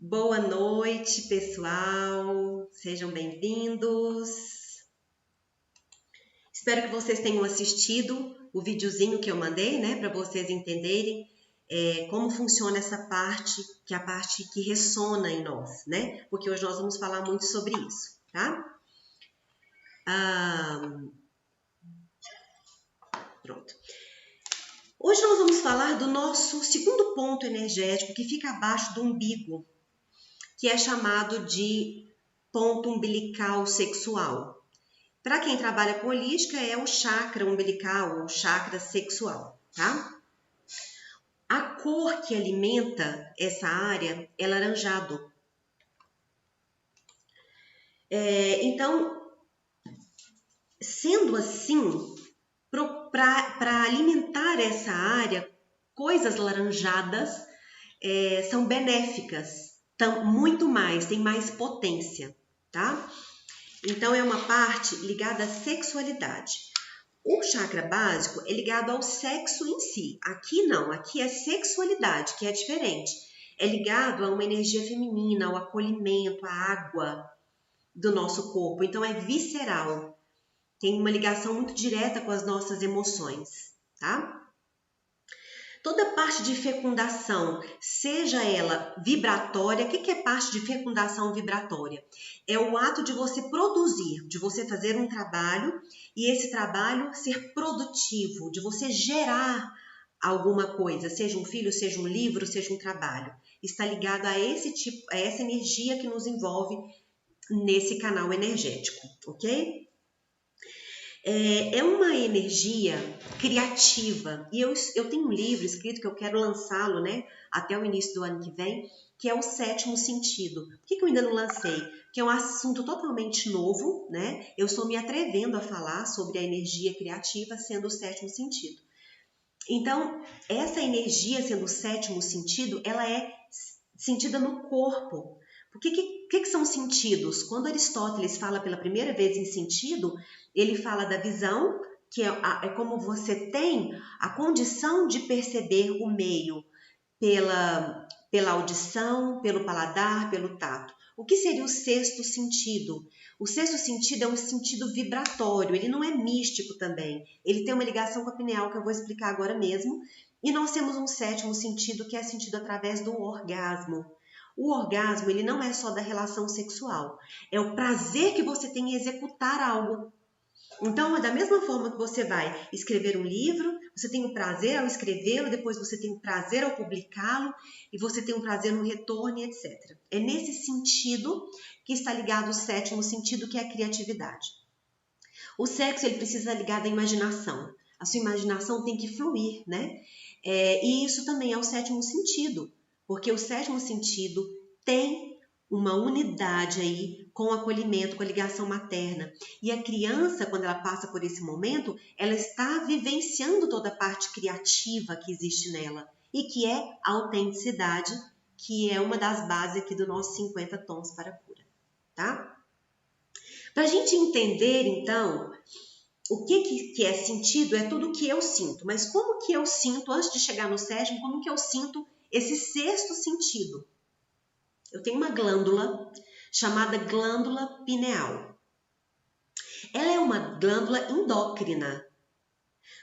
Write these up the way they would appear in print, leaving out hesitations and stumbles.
Boa noite, pessoal. Sejam bem-vindos. Espero que vocês tenham assistido o videozinho que eu mandei, né, para vocês entenderem como funciona essa parte, que é a parte que ressona em nós, né? Porque hoje nós vamos falar muito sobre isso, tá? Pronto. Hoje nós vamos falar do nosso segundo ponto energético que fica abaixo do umbigo, que é chamado de ponto umbilical sexual. Para quem trabalha com holística, é o chakra umbilical, o chakra sexual, tá? A cor que alimenta essa área é laranjado. Então, sendo assim, para alimentar essa área, coisas laranjadas são benéficas, muito mais, tem mais potência, tá? Então, é uma parte ligada à sexualidade. O chakra básico é ligado ao sexo em si. Aqui não, aqui é sexualidade, que é diferente. É ligado a uma energia feminina, ao acolhimento, à água do nosso corpo. Então, é visceral. Tem uma ligação muito direta com as nossas emoções, tá? Toda parte de fecundação, seja ela vibratória, o que é parte de fecundação vibratória? É o ato de você produzir, de você fazer um trabalho e esse trabalho ser produtivo, de você gerar alguma coisa, seja um filho, seja um livro, seja um trabalho. Está ligado a esse tipo, a essa energia que nos envolve nesse canal energético, ok? É uma energia criativa e eu tenho um livro escrito que eu quero lançá-lo, né, até o início do ano que vem, que é o Sétimo Sentido. Por que eu ainda não lancei? Que é um assunto totalmente novo, né? Eu estou me atrevendo a falar sobre a energia criativa sendo o sétimo sentido. Então, essa energia sendo o sétimo sentido, ela é sentida no corpo. O que são sentidos? Quando Aristóteles fala pela primeira vez em sentido, ele fala da visão, que é como você tem a condição de perceber o meio pela audição, pelo paladar, pelo tato. O que seria o sexto sentido? O sexto sentido é um sentido vibratório, ele não é místico também. Ele tem uma ligação com a pineal que eu vou explicar agora mesmo. E nós temos um sétimo sentido que é sentido através do orgasmo. O orgasmo, ele não é só da relação sexual, é o prazer que você tem em executar algo. Então, é da mesma forma que você vai escrever um livro, você tem um prazer ao escrevê-lo, depois você tem um prazer ao publicá-lo, e você tem um prazer no retorno, etc. É nesse sentido que está ligado o sétimo sentido, que é a criatividade. O sexo, ele precisa estar ligado à imaginação. A sua imaginação tem que fluir, né? E isso também é o sétimo sentido, porque o sétimo sentido tem uma unidade aí com o acolhimento, com a ligação materna. E a criança, quando ela passa por esse momento, ela está vivenciando toda a parte criativa que existe nela e que é a autenticidade, que é uma das bases aqui do nosso 50 tons para a cura, tá? Para a gente entender, então, o que é sentido é tudo o que eu sinto. Mas como que eu sinto, antes de chegar no sétimo, como que eu sinto esse sexto sentido? Eu tenho uma glândula chamada glândula pineal. Ela é uma glândula endócrina.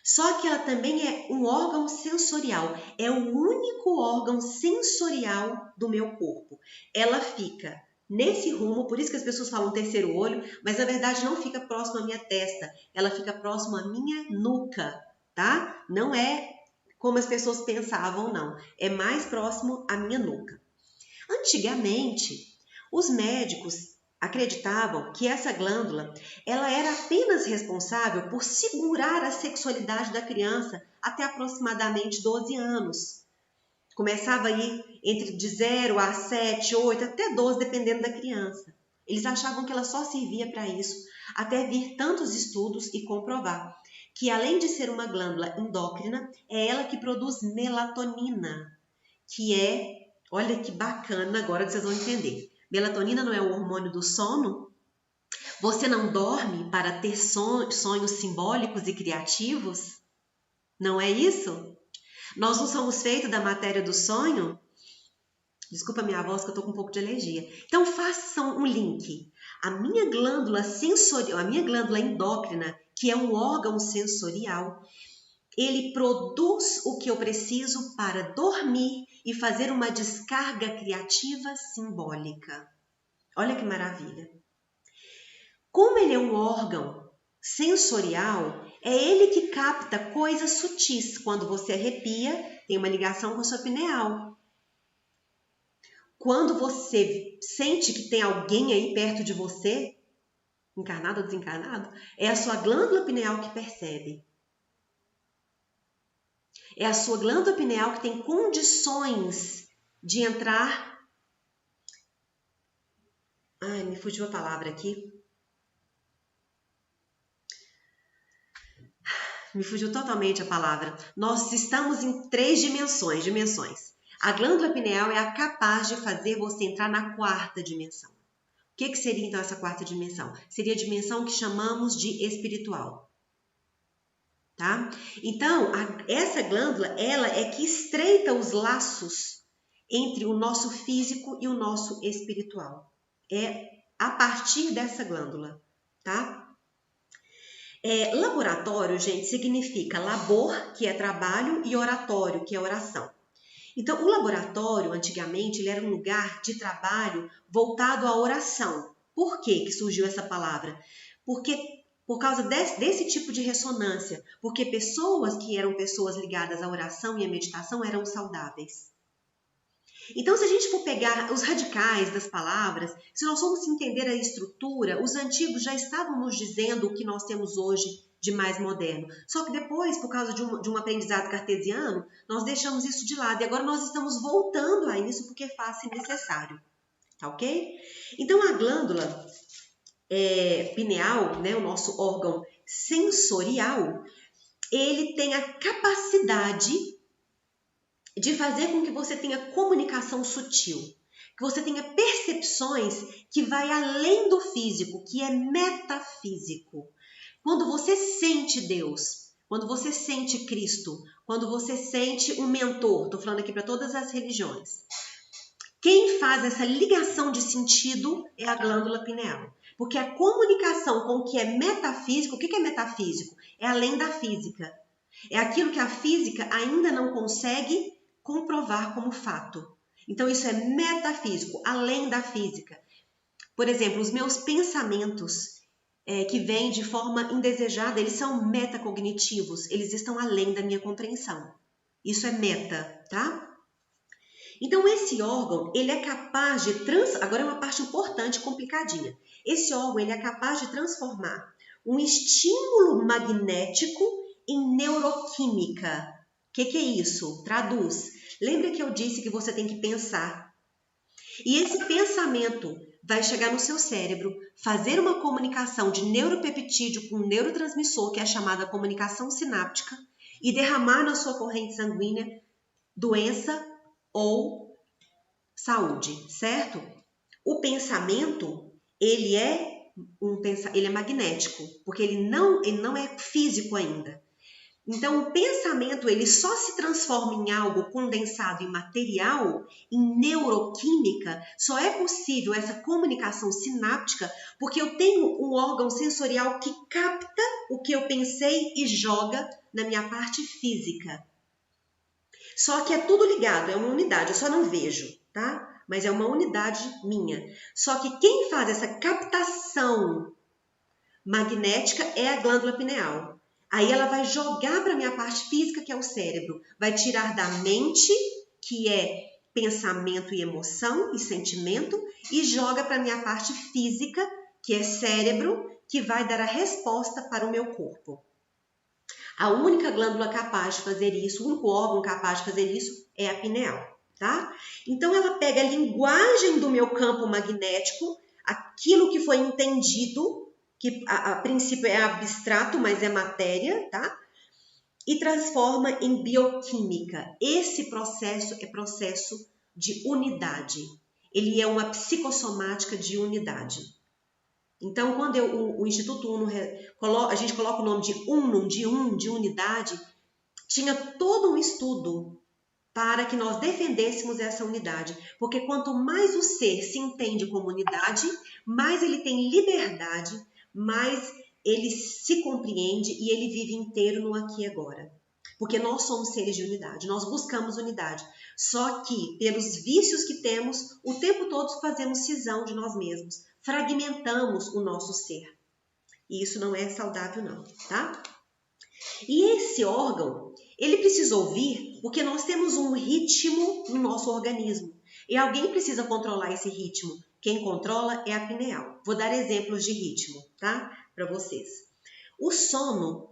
Só que ela também é um órgão sensorial. É o único órgão sensorial do meu corpo. Ela fica nesse rumo, por isso que as pessoas falam terceiro olho, mas na verdade não fica próximo à minha testa. Ela fica próximo à minha nuca, tá? Não é como as pessoas pensavam, não. É mais próximo à minha nuca. Antigamente, os médicos acreditavam que essa glândula ela era apenas responsável por segurar a sexualidade da criança até aproximadamente 12 anos. Começava aí de 0 a 7, 8, até 12, dependendo da criança. Eles achavam que ela só servia para isso, até vir tantos estudos e comprovar que, além de ser uma glândula endócrina, é ela que produz melatonina, que é, olha que bacana, agora vocês vão entender. Melatonina não é o hormônio do sono? Você não dorme para ter sonhos simbólicos e criativos? Não é isso? Nós não somos feitos da matéria do sonho? Desculpa a minha voz que eu tô com um pouco de alergia. Então façam um link. A minha glândula sensorial, a minha glândula endócrina, que é um órgão sensorial, ele produz o que eu preciso para dormir e fazer uma descarga criativa simbólica. Olha que maravilha. Como ele é um órgão sensorial, é ele que capta coisas sutis. Quando você arrepia, tem uma ligação com a sua pineal. Quando você sente que tem alguém aí perto de você, encarnado ou desencarnado, é a sua glândula pineal que percebe. É a sua glândula pineal que tem condições de entrar... Ai, me fugiu a palavra aqui. Me fugiu totalmente a palavra. Nós estamos em 3 dimensões. A glândula pineal é a capaz de fazer você entrar na 4ª dimensão. O que seria então essa 4ª dimensão? Seria a dimensão que chamamos de espiritual. Tá? Então, essa glândula, ela é que estreita os laços entre o nosso físico e o nosso espiritual. É a partir dessa glândula, tá? Laboratório, gente, significa labor, que é trabalho, e oratório, que é oração. Então, o laboratório, antigamente, ele era um lugar de trabalho voltado à oração. Por que surgiu essa palavra? Porque por causa desse tipo de ressonância, porque pessoas que eram pessoas ligadas à oração e à meditação eram saudáveis. Então, se a gente for pegar os radicais das palavras, se nós formos entender a estrutura, os antigos já estavam nos dizendo o que nós temos hoje de mais moderno. Só que depois, por causa de um aprendizado cartesiano, nós deixamos isso de lado. E agora nós estamos voltando a isso porque faz-se necessário. Tá ok? Então, a glândula pineal, né, o nosso órgão sensorial, ele tem a capacidade de fazer com que você tenha comunicação sutil, que você tenha percepções que vai além do físico, que é metafísico. Quando você sente Deus, quando você sente Cristo, quando você sente um mentor, estou falando aqui para todas as religiões, quem faz essa ligação de sentido é a glândula pineal. Porque a comunicação com o que é metafísico, o que é metafísico? É além da física. É aquilo que a física ainda não consegue comprovar como fato. Então, isso é metafísico, além da física. Por exemplo, os meus pensamentos que vêm de forma indesejada, eles são metacognitivos, eles estão além da minha compreensão. Isso é meta, tá? Então, esse órgão, ele é capaz de... Agora é uma parte importante, complicadinha. Esse órgão, ele é capaz de transformar um estímulo magnético em neuroquímica. O que é isso? Traduz. Lembra que eu disse que você tem que pensar. E esse pensamento vai chegar no seu cérebro, fazer uma comunicação de neuropeptídeo com neurotransmissor, que é chamada comunicação sináptica, e derramar na sua corrente sanguínea doença ou saúde, certo? O pensamento, ele é magnético, porque ele não é físico ainda. Então, o pensamento, ele só se transforma em algo condensado em material, em neuroquímica, só é possível essa comunicação sináptica porque eu tenho um órgão sensorial que capta o que eu pensei e joga na minha parte física. Só que é tudo ligado, é uma unidade, eu só não vejo, tá? Mas é uma unidade minha. Só que quem faz essa captação magnética é a glândula pineal. Aí ela vai jogar para a minha parte física, que é o cérebro. Vai tirar da mente, que é pensamento e emoção e sentimento, e joga para a minha parte física, que é cérebro, que vai dar a resposta para o meu corpo. A única glândula capaz de fazer isso, o único órgão capaz de fazer isso é a pineal, tá? Então ela pega a linguagem do meu campo magnético, aquilo que foi entendido, que a princípio é abstrato, mas é matéria, tá? E transforma em bioquímica. Esse processo é processo de unidade. Ele é uma psicossomática de unidade. Então, quando o Instituto Uno, a gente coloca o nome de Unum, de unidade, tinha todo um estudo para que nós defendêssemos essa unidade. Porque quanto mais o ser se entende como unidade, mais ele tem liberdade, mais ele se compreende e ele vive inteiro no aqui e agora. Porque nós somos seres de unidade, nós buscamos unidade. Só que, pelos vícios que temos, o tempo todo fazemos cisão de nós mesmos, fragmentamos o nosso ser. E isso não é saudável não, tá? E esse órgão, ele precisa ouvir porque nós temos um ritmo no nosso organismo. E alguém precisa controlar esse ritmo. Quem controla é a pineal. Vou dar exemplos de ritmo, tá? Para vocês. O sono,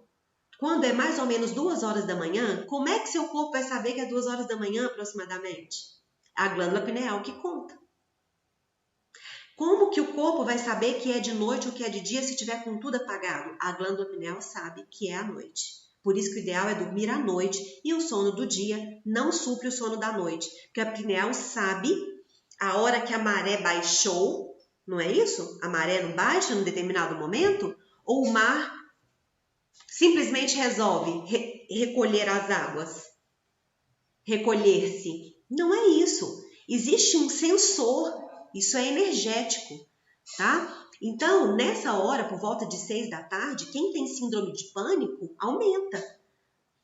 quando é mais ou menos 2 horas da manhã, como é que seu corpo vai saber que é 2 horas da manhã aproximadamente? A glândula pineal que conta. Como que o corpo vai saber que é de noite ou que é de dia se tiver com tudo apagado? A glândula pineal sabe que é à noite. Por isso que o ideal é dormir à noite e o sono do dia não supre o sono da noite. Porque a pineal sabe a hora que a maré baixou, não é isso? A maré não baixa em um determinado momento? Ou o mar simplesmente resolve recolher as águas? Recolher-se? Não é isso. Existe um sensor. Isso é energético, tá? Então, nessa hora, por volta de 6 da tarde, quem tem síndrome de pânico aumenta.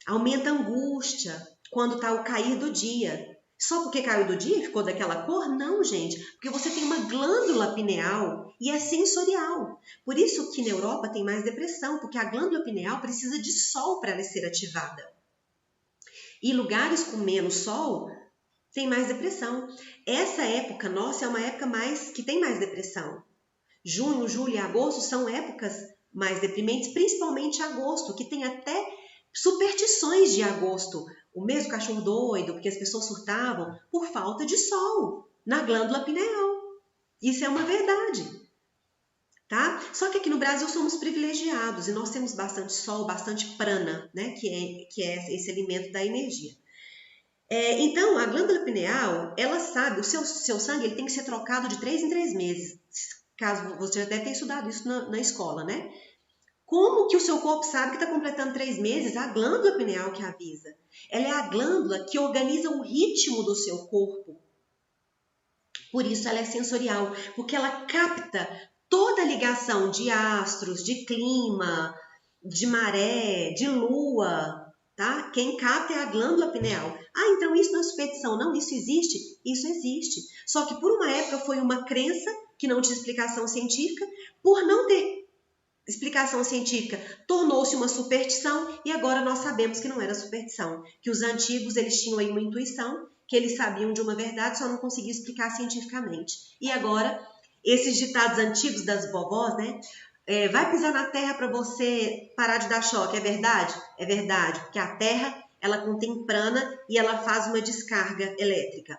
Aumenta a angústia quando está o cair do dia. Só porque caiu do dia e ficou daquela cor? Não, gente. Porque você tem uma glândula pineal e é sensorial. Por isso que na Europa tem mais depressão, porque a glândula pineal precisa de sol para ela ser ativada. E lugares com menos sol tem mais depressão. Essa época nossa é uma época que tem mais depressão. Junho, julho e agosto são épocas mais deprimentes, principalmente agosto, que tem até superstições de agosto. O mês do cachorro doido, porque as pessoas surtavam por falta de sol na glândula pineal. Isso é uma verdade. Tá? Só que aqui no Brasil somos privilegiados e nós temos bastante sol, bastante prana, né? que é esse alimento da energia. Então, a glândula pineal, ela sabe, o seu sangue ele tem que ser trocado de 3 em 3 meses. Caso você já deve ter estudado isso na escola, né? Como que o seu corpo sabe que está completando 3 meses? A glândula pineal que avisa. Ela é a glândula que organiza o ritmo do seu corpo. Por isso ela é sensorial, porque ela capta toda a ligação de astros, de clima, de maré, de lua. Tá? Quem capta é a glândula pineal. Ah, então isso não é superstição. Não, isso existe? Isso existe. Só que por uma época foi uma crença que não tinha explicação científica. Por não ter explicação científica, tornou-se uma superstição e agora nós sabemos que não era superstição. Que os antigos eles tinham aí uma intuição, que eles sabiam de uma verdade, só não conseguiam explicar cientificamente. E agora, esses ditados antigos das vovós, né? Vai pisar na terra para você parar de dar choque, é verdade? É verdade, porque a terra ela contém prana e ela faz uma descarga elétrica.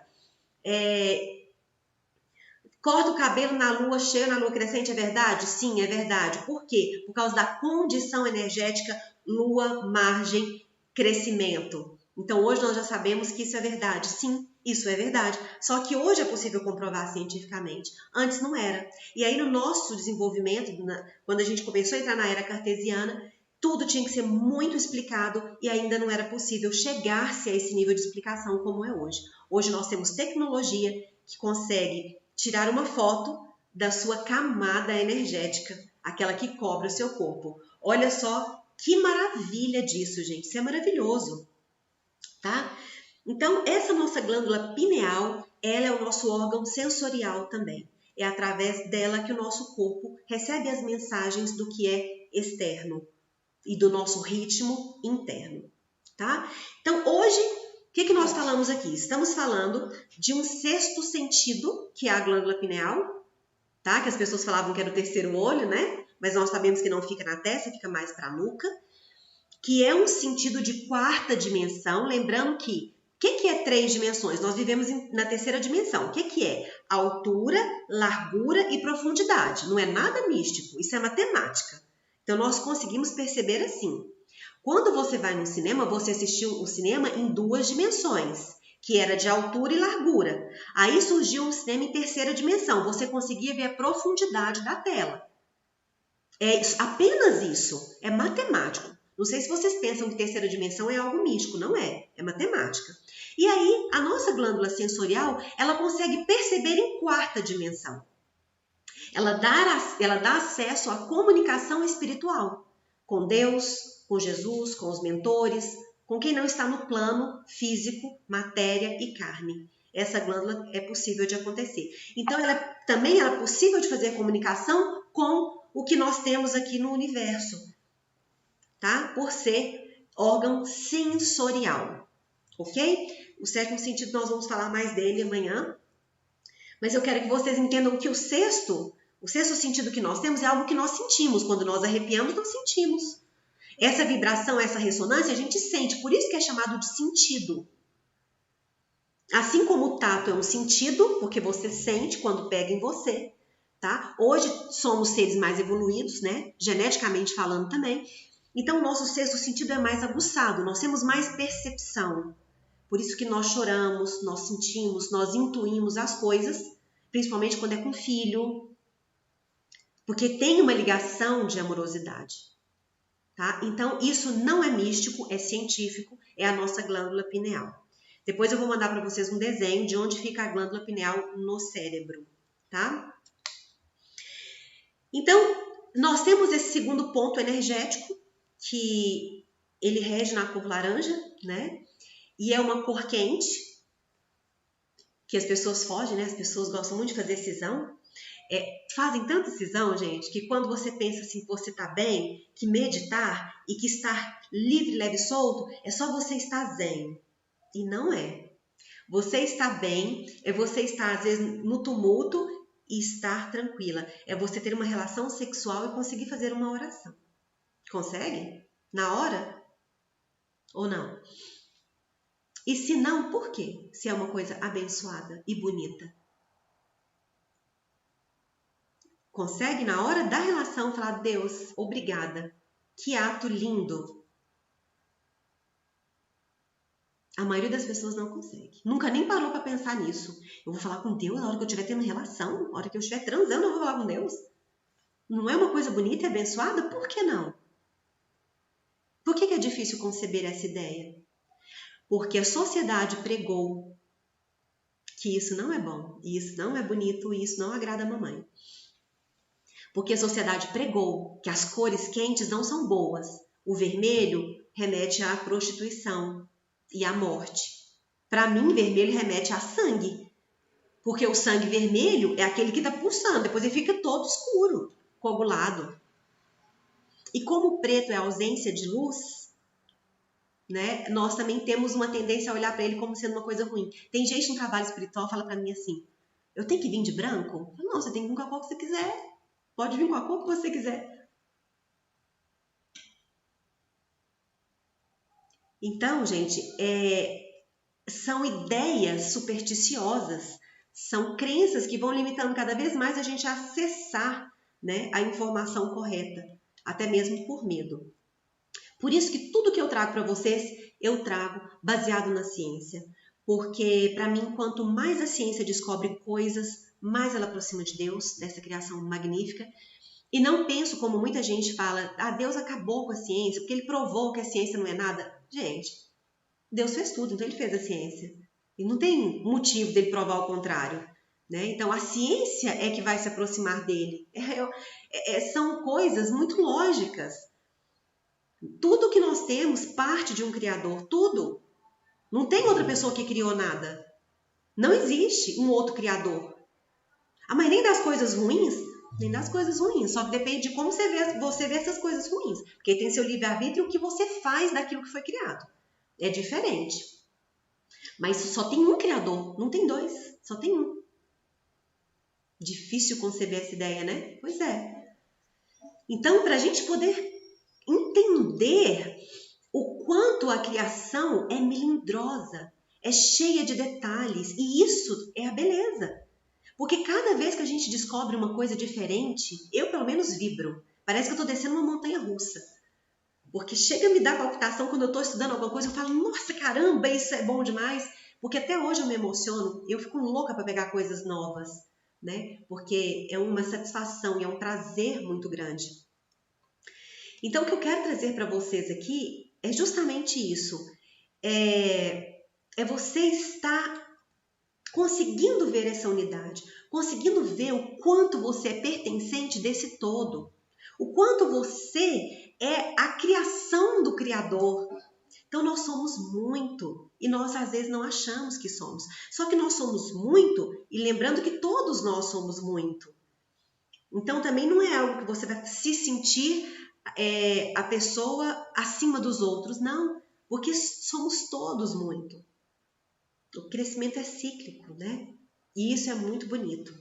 Corta o cabelo na lua cheia, na lua crescente, é verdade? Sim, é verdade. Por quê? Por causa da condição energética lua, margem, crescimento. Então hoje nós já sabemos que isso é verdade. Sim, isso é verdade. Só que hoje é possível comprovar cientificamente. Antes não era. E aí no nosso desenvolvimento, quando a gente começou a entrar na era cartesiana, tudo tinha que ser muito explicado e ainda não era possível chegar-se a esse nível de explicação como é hoje. Hoje nós temos tecnologia que consegue tirar uma foto da sua camada energética, aquela que cobre o seu corpo. Olha só que maravilha disso, gente. Isso é maravilhoso. Tá? Então, essa nossa glândula pineal, ela é o nosso órgão sensorial também. É através dela que o nosso corpo recebe as mensagens do que é externo e do nosso ritmo interno. Tá? Então, hoje, o que nós falamos aqui? Estamos falando de um sexto sentido, que é a glândula pineal, tá? Que as pessoas falavam que era o terceiro olho, né? Mas nós sabemos que não fica na testa, fica mais para a nuca. Que é um sentido de quarta dimensão, lembrando que o que é 3 dimensões? Nós vivemos na terceira dimensão. O que é? Altura, largura e profundidade. Não é nada místico, isso é matemática. Então, nós conseguimos perceber assim. Quando você vai no cinema, você assistiu o cinema em 2 dimensões, que era de altura e largura. Aí surgiu um cinema em terceira dimensão, você conseguia ver a profundidade da tela. É apenas isso, é matemático. Não sei se vocês pensam que terceira dimensão é algo místico, não é, é matemática. E aí, a nossa glândula sensorial, ela consegue perceber em quarta dimensão. Ela dá acesso à comunicação espiritual com Deus, com Jesus, com os mentores, com quem não está no plano físico, matéria e carne. Essa glândula é possível de acontecer. Então, também é possível de fazer comunicação com o que nós temos aqui no universo, tá? Por ser órgão sensorial, ok? O sétimo sentido nós vamos falar mais dele amanhã, mas eu quero que vocês entendam que o sexto sentido que nós temos é algo que nós sentimos. Quando nós arrepiamos, nós sentimos. Essa vibração, essa ressonância, a gente sente. Por isso que é chamado de sentido. Assim como o tato é um sentido, porque você sente quando pega em você, tá? Hoje somos seres mais evoluídos, né? Geneticamente falando também. Então, o nosso sexto sentido é mais aguçado. Nós temos mais percepção. Por isso que nós choramos, nós sentimos, nós intuímos as coisas, principalmente quando é com filho, porque tem uma ligação de amorosidade, tá? Então, isso não é místico, é científico, é a nossa glândula pineal. Depois eu vou mandar para vocês um desenho de onde fica a glândula pineal no cérebro, tá? Então, nós temos esse segundo ponto energético, que ele rege na cor laranja, né? E é uma cor quente, que as pessoas fogem, né? As pessoas gostam muito de fazer cisão. Fazem tanta cisão, gente, que quando você pensa assim, você tá bem, que meditar e que estar livre, leve e solto, é só você estar zen. E não é. Você estar bem é você estar, às vezes, no tumulto e estar tranquila. É você ter uma relação sexual e conseguir fazer uma oração. Consegue? Na hora? Ou não? E se não, por quê? Se é uma coisa abençoada e bonita. Consegue, na hora da relação, falar: Deus, obrigada. Que ato lindo. A maioria das pessoas não consegue. Nunca nem parou para pensar nisso. Eu vou falar com Deus na hora que eu estiver tendo relação, na hora que eu estiver transando, eu vou falar com Deus. Não é uma coisa bonita e abençoada? Por que não? Por que é difícil conceber essa ideia? Porque a sociedade pregou que isso não é bom, isso não é bonito, e isso não agrada a mamãe. Porque a sociedade pregou que as cores quentes não são boas. O vermelho remete à prostituição e à morte. Para mim, vermelho remete a sangue. Porque o sangue vermelho é aquele que está pulsando, depois ele fica todo escuro, coagulado. E como o preto é a ausência de luz, né, nós também temos uma tendência a olhar para ele como sendo uma coisa ruim. Tem gente no trabalho espiritual que fala para mim assim: eu tenho que vir de branco? Eu falo: não, você tem que vir com a cor que você quiser. Pode vir com a cor que você quiser. Então, gente, são ideias supersticiosas, são crenças que vão limitando cada vez mais a gente a acessar, né, a informação correta, até mesmo por medo. Por isso que tudo que eu trago para vocês, eu trago baseado na ciência. Porque, para mim, quanto mais a ciência descobre coisas, mais ela aproxima de Deus, dessa criação magnífica. E não penso como muita gente fala: Deus acabou com a ciência, porque ele provou que a ciência não é nada. Gente, Deus fez tudo, então ele fez a ciência. E não tem motivo dele provar o contrário, né? Então a ciência é que vai se aproximar dele. São coisas muito lógicas. Tudo que nós temos parte de um Criador, tudo. Não tem outra pessoa que criou nada. Não existe um outro Criador. Mas nem das coisas ruins, nem das coisas ruins. Só que depende de como você vê essas coisas ruins. Porque tem seu livre-arbítrio, o que você faz daquilo que foi criado. É diferente. Mas só tem um Criador, não tem dois. Só tem um. Difícil conceber essa ideia, né? Pois é. Então, para a gente poder entender o quanto a criação é melindrosa, é cheia de detalhes, e isso é a beleza. Porque cada vez que a gente descobre uma coisa diferente, eu pelo menos vibro. Parece que eu estou descendo uma montanha russa. Porque chega a me dar palpitação quando eu estou estudando alguma coisa, eu falo: nossa, caramba, isso é bom demais. Porque até hoje eu me emociono, eu fico louca para pegar coisas novas, né? Porque é uma satisfação e é um prazer muito grande. Então, o que eu quero trazer para vocês aqui é justamente isso. É você estar conseguindo ver essa unidade, conseguindo ver o quanto você é pertencente desse todo, o quanto você é a criação do Criador. Então nós somos muito e nós às vezes não achamos que somos. Só que nós somos muito e lembrando que todos nós somos muito. Então também não é algo que você vai se sentir a pessoa acima dos outros, não, porque somos todos muito. O crescimento é cíclico, né? E isso é muito bonito.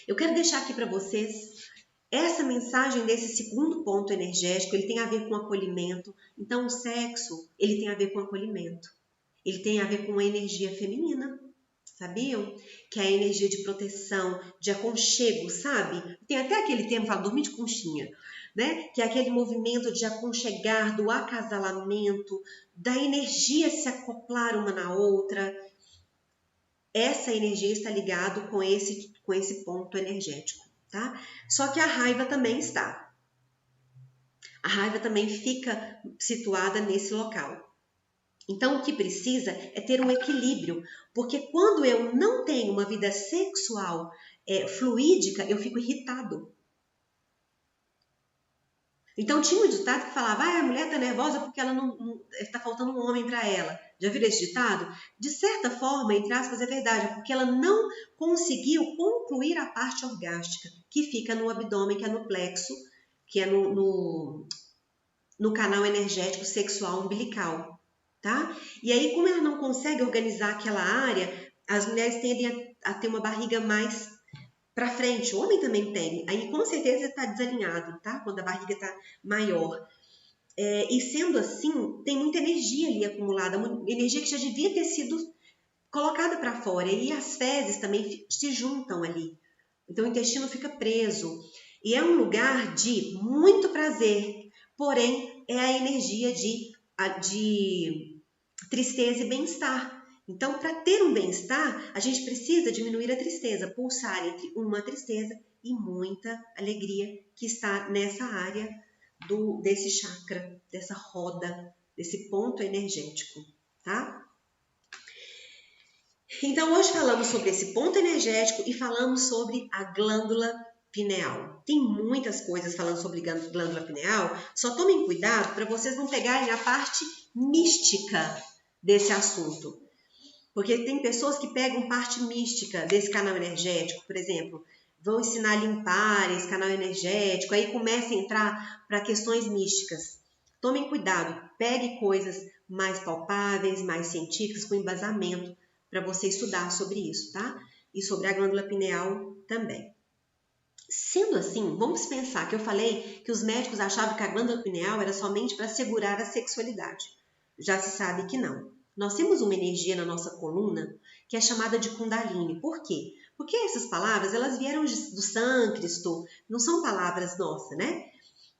Eu quero deixar aqui para vocês essa mensagem desse segundo ponto energético. Ele tem a ver com acolhimento. Então, o sexo, ele tem a ver com acolhimento. Ele tem a ver com a energia feminina. Sabiam? Que é a energia de proteção, de aconchego, sabe? Tem até aquele termo que fala dormir de conchinha, né? Que é aquele movimento de aconchegar, do acasalamento, da energia se acoplar uma na outra. Essa energia está ligada com esse ponto energético, tá? Só que a raiva também está. A raiva também fica situada nesse local. Então, o que precisa é ter um equilíbrio, porque quando eu não tenho uma vida sexual fluídica, eu fico irritado. Então, tinha um ditado que falava, a mulher está nervosa porque ela não está faltando um homem para ela. Já viram esse ditado? De certa forma, entre aspas, é verdade, porque ela não conseguiu concluir a parte orgástica, que fica no abdômen, que é no plexo, que é no canal energético sexual umbilical, tá? E aí, como ela não consegue organizar aquela área, as mulheres tendem a ter uma barriga mais para frente. O homem também tem. Aí, com certeza, está desalinhado, tá? Quando a barriga está maior. E sendo assim, tem muita energia ali acumulada, energia que já devia ter sido colocada para fora. E as fezes também se juntam ali. Então, o intestino fica preso. E é um lugar de muito prazer, porém, é a energia de tristeza e bem-estar. Então, para ter um bem-estar, a gente precisa diminuir a tristeza, pulsar entre uma tristeza e muita alegria que está nessa área desse chakra, dessa roda, desse ponto energético, tá? Então, hoje falamos sobre esse ponto energético e falamos sobre a glândula pineal. Tem muitas coisas falando sobre glândula pineal, só tomem cuidado para vocês não pegarem a parte mística desse assunto. Porque tem pessoas que pegam parte mística desse canal energético, por exemplo, vão ensinar a limpar esse canal energético, aí começa a entrar para questões místicas. Tomem cuidado, pegue coisas mais palpáveis, mais científicas, com embasamento, para você estudar sobre isso, tá? E sobre a glândula pineal também. Sendo assim, vamos pensar que eu falei que os médicos achavam que a glândula pineal era somente para segurar a sexualidade. Já se sabe que não. Nós temos uma energia na nossa coluna que é chamada de Kundalini. Por quê? Porque essas palavras, elas vieram do sânscrito, não são palavras nossas, né?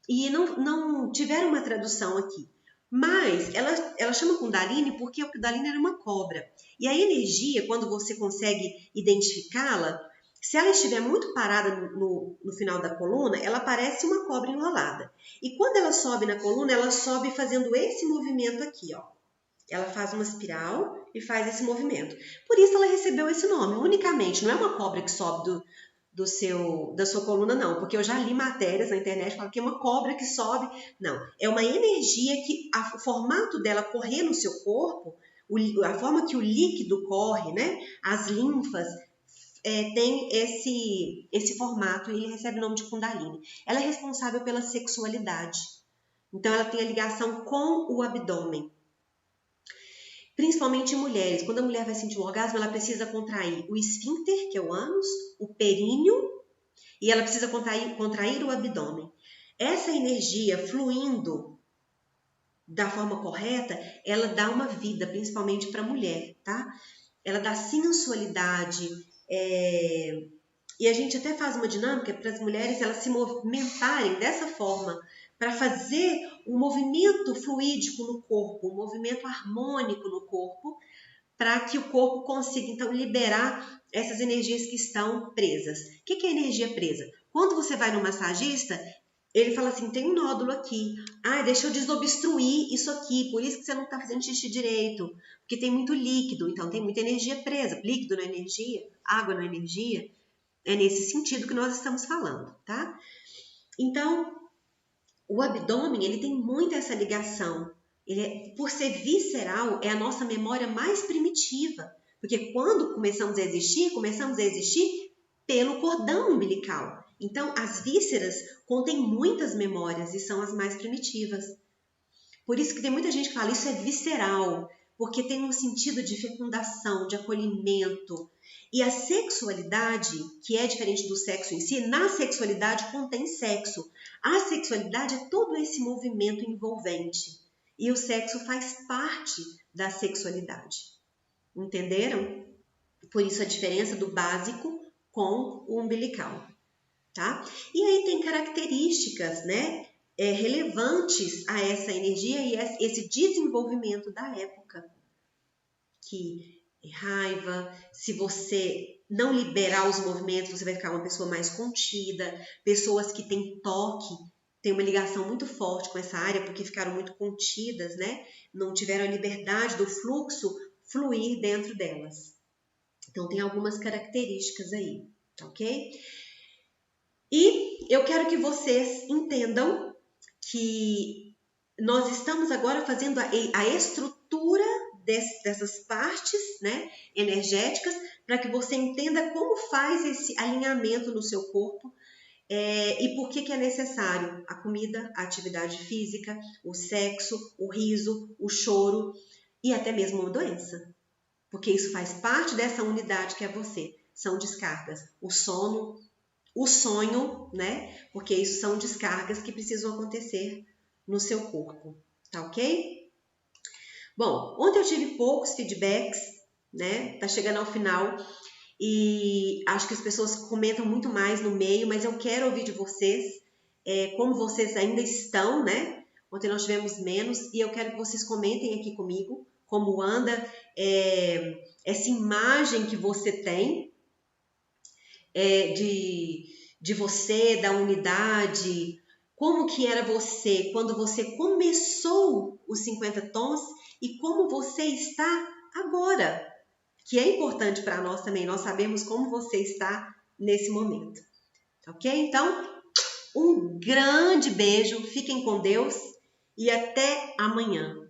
E não tiveram uma tradução aqui. Mas ela chama Kundalini porque o Kundalini era uma cobra. E a energia, quando você consegue identificá-la, se ela estiver muito parada no final da coluna, ela parece uma cobra enrolada. E quando ela sobe na coluna, ela sobe fazendo esse movimento aqui, ó. Ela faz uma espiral e faz esse movimento. Por isso ela recebeu esse nome, unicamente. Não é uma cobra que sobe da sua coluna, não. Porque eu já li matérias na internet falando que é uma cobra que sobe. Não, é uma energia que o formato dela correr no seu corpo, a forma que o líquido corre, né? As linfas, tem esse formato e ele recebe o nome de Kundalini. Ela é responsável pela sexualidade. Então ela tem a ligação com o abdômen. Principalmente em mulheres. Quando a mulher vai sentir um orgasmo, ela precisa contrair o esfíncter, que é o ânus, o períneo, e ela precisa contrair o abdômen. Essa energia fluindo da forma correta, ela dá uma vida, principalmente para a mulher, tá? Ela dá sensualidade, e a gente até faz uma dinâmica para as mulheres elas se movimentarem dessa forma, para fazer um movimento fluídico no corpo, um movimento harmônico no corpo, para que o corpo consiga, então, liberar essas energias que estão presas. O que é energia presa? Quando você vai no massagista, ele fala assim, tem um nódulo aqui. Ah, deixa eu desobstruir isso aqui, por isso que você não está fazendo xixi direito. Porque tem muito líquido, então tem muita energia presa. Líquido não é energia, água não é energia. É nesse sentido que nós estamos falando, tá? Então, o abdômen, ele tem muito essa ligação. Por ser visceral, é a nossa memória mais primitiva. Porque quando começamos a existir pelo cordão umbilical. Então, as vísceras contêm muitas memórias e são as mais primitivas. Por isso que tem muita gente que fala, isso é visceral, porque tem um sentido de fecundação, de acolhimento. E a sexualidade, que é diferente do sexo em si, na sexualidade contém sexo. A sexualidade é todo esse movimento envolvente. E o sexo faz parte da sexualidade. Entenderam? Por isso a diferença do básico com o umbilical, tá? E aí tem características, né, relevantes a essa energia e esse desenvolvimento da época, que é raiva, se você não liberar os movimentos, você vai ficar uma pessoa mais contida, pessoas que têm toque, tem uma ligação muito forte com essa área, porque ficaram muito contidas, né, não tiveram a liberdade do fluxo fluir dentro delas. Então, tem algumas características aí, ok? E eu quero que vocês entendam que nós estamos agora fazendo a estrutura dessas partes, né, energéticas, para que você entenda como faz esse alinhamento no seu corpo e por que é necessário a comida, a atividade física, o sexo, o riso, o choro e até mesmo uma doença. Porque isso faz parte dessa unidade que é você. São descargas. O sono, o sonho, né? Porque isso são descargas que precisam acontecer no seu corpo. Tá ok? Bom, ontem eu tive poucos feedbacks, né? Tá chegando ao final e acho que as pessoas comentam muito mais no meio, mas eu quero ouvir de vocês como vocês ainda estão, né? Ontem nós tivemos menos e eu quero que vocês comentem aqui comigo como anda essa imagem que você tem de você, da unidade, como que era você quando você começou os 50 tons e como você está agora, que é importante para nós também, nós sabemos como você está nesse momento, ok? Então, um grande beijo, fiquem com Deus e até amanhã.